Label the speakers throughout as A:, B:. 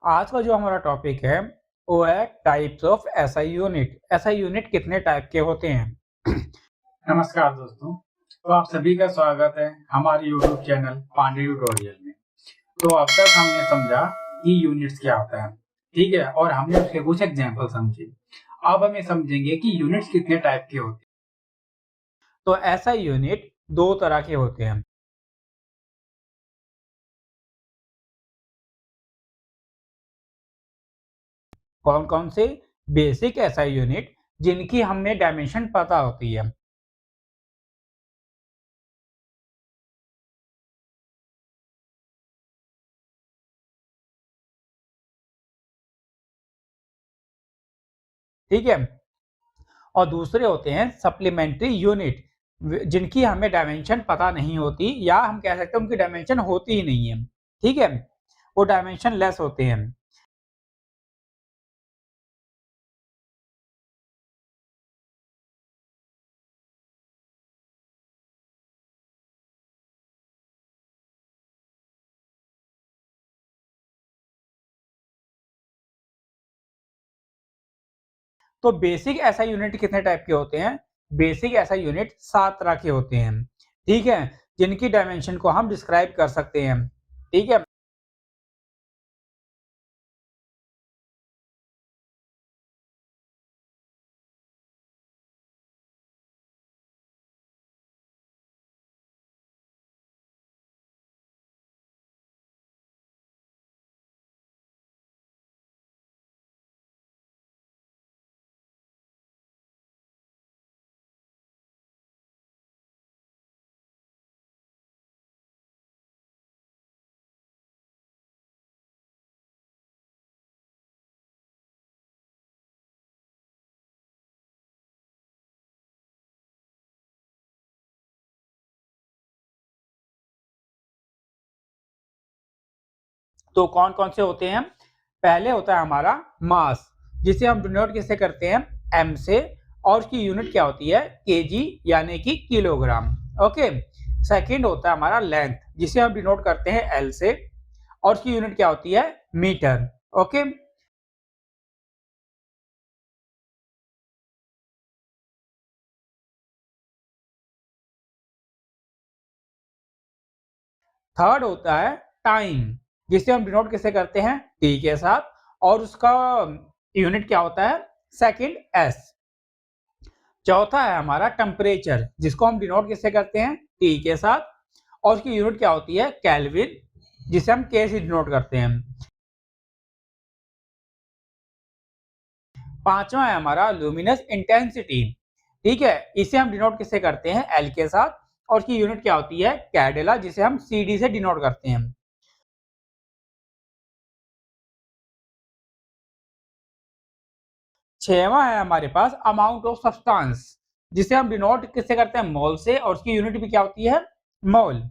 A: आज का जो हमारा टॉपिक है वो है types of SI unit. SI unit कितने टाइप के होते हैं?
B: नमस्कार दोस्तों। तो आप सभी का स्वागत है हमारे YouTube चैनल पांडे ट्यूटोरियल में। तो अब तक हमने समझा कि यूनिट्स क्या होता है, ठीक है, और हमने उसके कुछ एग्जाम्पल समझे। अब हमें समझेंगे कि यूनिट्स कितने टाइप के होते हैं।
A: तो एसआई यूनिट दो तरह के होते हैं। कौन कौन से? बेसिक एसआई यूनिट जिनकी हमें डायमेंशन पता होती है। ठीक है। और दूसरे होते हैं सप्लीमेंट्री यूनिट, जिनकी हमें डायमेंशन पता नहीं होती, या हम कह सकते हैं उनकी डायमेंशन होती ही नहीं है। ठीक है, वो डायमेंशन लेस होते हैं। तो बेसिक एसआई यूनिट कितने टाइप के होते हैं? बेसिक एसआई यूनिट 7 तरह के होते हैं। ठीक है, जिनकी डायमेंशन को हम डिस्क्राइब कर सकते हैं। ठीक है। तो कौन कौन से होते हैं? पहले होता है हमारा मास, जिसे हम डिनोट किससे करते हैं? एम से, और उसकी यूनिट क्या होती है? केजी यानी कि किलोग्राम। ओके। सेकंड होता है हमारा लेंथ, जिसे हम डिनोट करते हैं एल से, और उसकी यूनिट क्या होती है? मीटर। ओके। थर्ड होता है टाइम, जिसे हम डिनोट किससे करते हैं? टी के साथ, और उसका यूनिट क्या होता है? Second S. चौथा है हमारा टेम्परेचर, जिसको हम डिनोट किससे करते हैं? टी के साथ, और उसकी यूनिट क्या होती है? केल्विन, जिसे हम के से डिनोट करते हैं। पांचवा है हमारा लुमिनस इंटेंसिटी। ठीक है, इसे हम डिनोट किससे करते हैं? एल के साथ, और उसकी यूनिट क्या होती है? कैडेला, जिसे हम सी डी से डिनोट करते हैं। छठवां है हमारे पास अमाउंट ऑफ सब्सटेंस, जिसे हम डिनोट किससे करते हैं? मोल से, और उसकी यूनिट भी क्या होती है? मोल।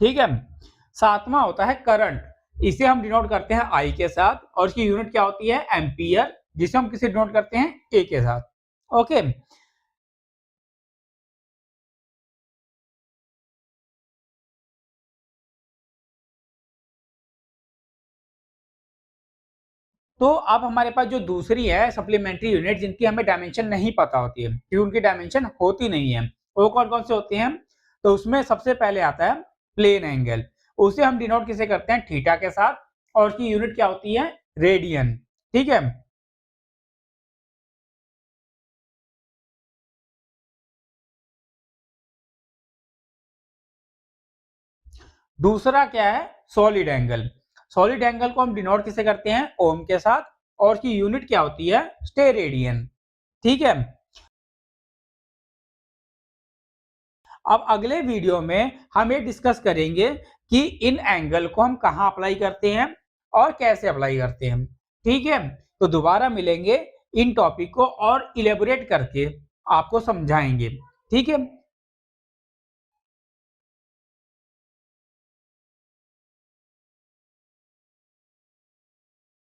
A: ठीक है। सातवां होता है करंट, इसे हम डिनोट करते हैं आई के साथ, और उसकी यूनिट क्या होती है? एम्पियर, जिसे हम किसे डिनोट करते हैं? ए के साथ। ओके। तो अब हमारे पास जो दूसरी है सप्लीमेंट्री यूनिट, जिनकी हमें डायमेंशन नहीं पता होती है, क्योंकि उनकी डायमेंशन होती नहीं है, वो कौन कौन से होते हैं? तो उसमें सबसे पहले आता है प्लेन एंगल, उसे हम डिनोट किसे करते हैं? थीटा के साथ, और उसकी यूनिट क्या होती है? रेडियन। ठीक है। दूसरा क्या है? Solid angle. सॉलिड एंगल को हम डिनोट किसे करते हैं? ओम के साथ, और उसकी यूनिट क्या होती है? स्टेरेडियन। ठीक है। अब अगले वीडियो में हम ये डिस्कस करेंगे कि इन एंगल को हम कहाँ अप्लाई करते हैं और कैसे अप्लाई करते हैं। ठीक है, तो दोबारा मिलेंगे, इन टॉपिक को और इलेबोरेट करके आपको समझाएंगे। ठीक है।